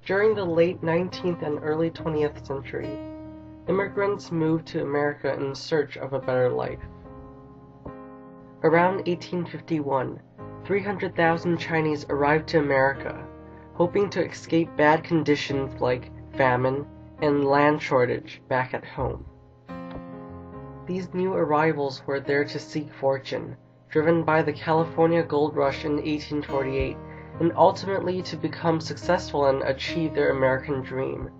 During the late 19th and early 20th century, immigrants moved to America in search of a better life. Around 1851, 300,000 Chinese arrived to America, hoping to escape bad conditions like famine and land shortage back at home. These new arrivals were there to seek fortune, driven by the California gold rush in 1848, and ultimately to become successful and achieve their American dream.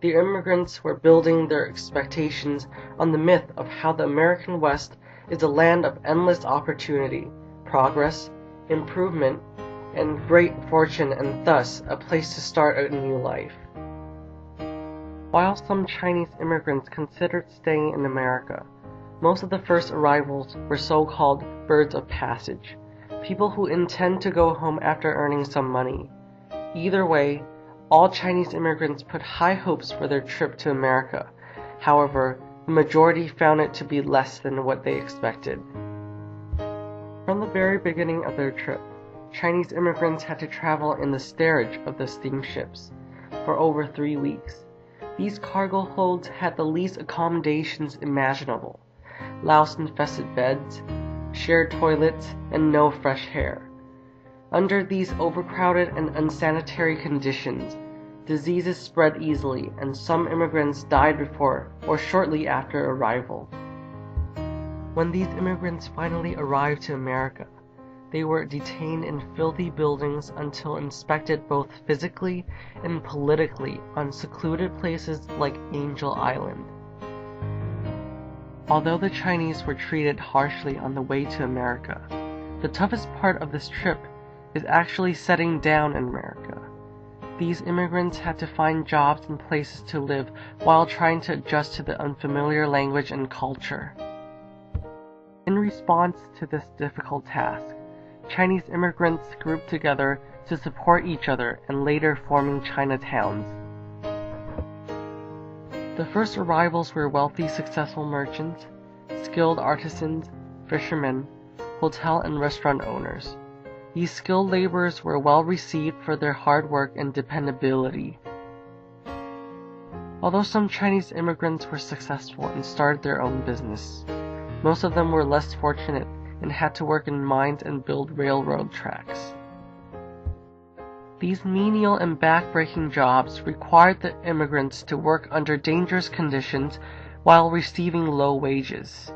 The immigrants were building their expectations on the myth of how the American West is a land of endless opportunity, progress, improvement, and great fortune, and thus a place to start a new life. While some Chinese immigrants considered staying in America, most of the first arrivals were so-called birds of passage, people who intend to go home after earning some money. Either way, all Chinese immigrants put high hopes for their trip to America. However, the majority found it to be less than what they expected. From the very beginning of their trip, Chinese immigrants had to travel in the steerage of the steamships for over 3 weeks. These cargo holds had the least accommodations imaginable: louse-infested beds, shared toilets, and no fresh air. Under these overcrowded and unsanitary conditions, diseases spread easily, and some immigrants died before or shortly after arrival. When these immigrants finally arrived to America, they were detained in filthy buildings until inspected both physically and politically on secluded places like Angel Island. Although the Chinese were treated harshly on the way to America, the toughest part of this trip is actually settling down in America. These immigrants had to find jobs and places to live while trying to adjust to the unfamiliar language and culture. In response to this difficult task, Chinese immigrants grouped together to support each other and later forming Chinatowns. The first arrivals were wealthy, successful merchants, skilled artisans, fishermen, hotel and restaurant owners. These skilled laborers were well received for their hard work and dependability. Although some Chinese immigrants were successful and started their own business, most of them were less fortunate and had to work in mines and build railroad tracks. These menial and back-breaking jobs required the immigrants to work under dangerous conditions while receiving low wages.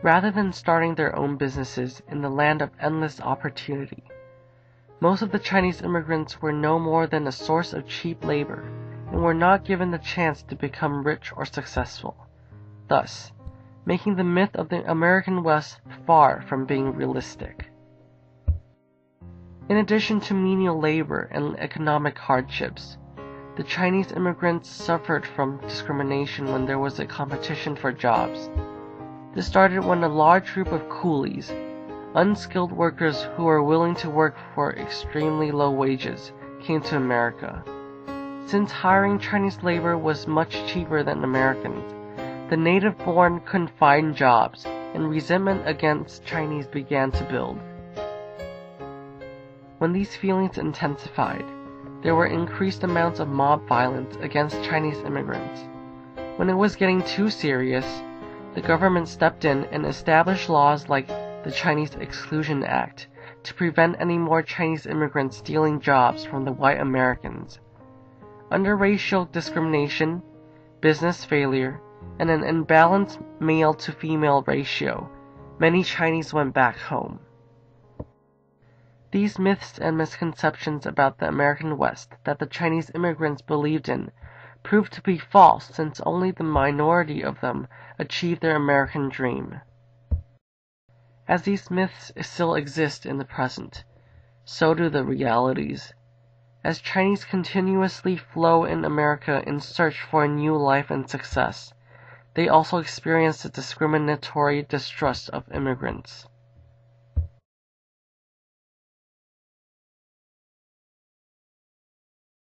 Rather than starting their own businesses in the land of endless opportunity, most of the Chinese immigrants were no more than a source of cheap labor and were not given the chance to become rich or successful, thus making the myth of the American West far from being realistic. In addition to menial labor and economic hardships, the Chinese immigrants suffered from discrimination when there was a competition for jobs. This started when a large group of coolies, unskilled workers who were willing to work for extremely low wages, came to America. Since hiring Chinese labor was much cheaper than Americans, the native-born couldn't find jobs, and resentment against Chinese began to build. When these feelings intensified, there were increased amounts of mob violence against Chinese immigrants. When it was getting too serious, the government stepped in and established laws like the Chinese Exclusion Act to prevent any more Chinese immigrants stealing jobs from the white Americans. Under racial discrimination, business failure, and an imbalanced male-to-female ratio, many Chinese went back home. These myths and misconceptions about the American West that the Chinese immigrants believed in proved to be false, since only the minority of them achieved their American dream. As these myths still exist in the present, so do the realities. As Chinese continuously flow in America in search for a new life and success, they also experience the discriminatory distrust of immigrants.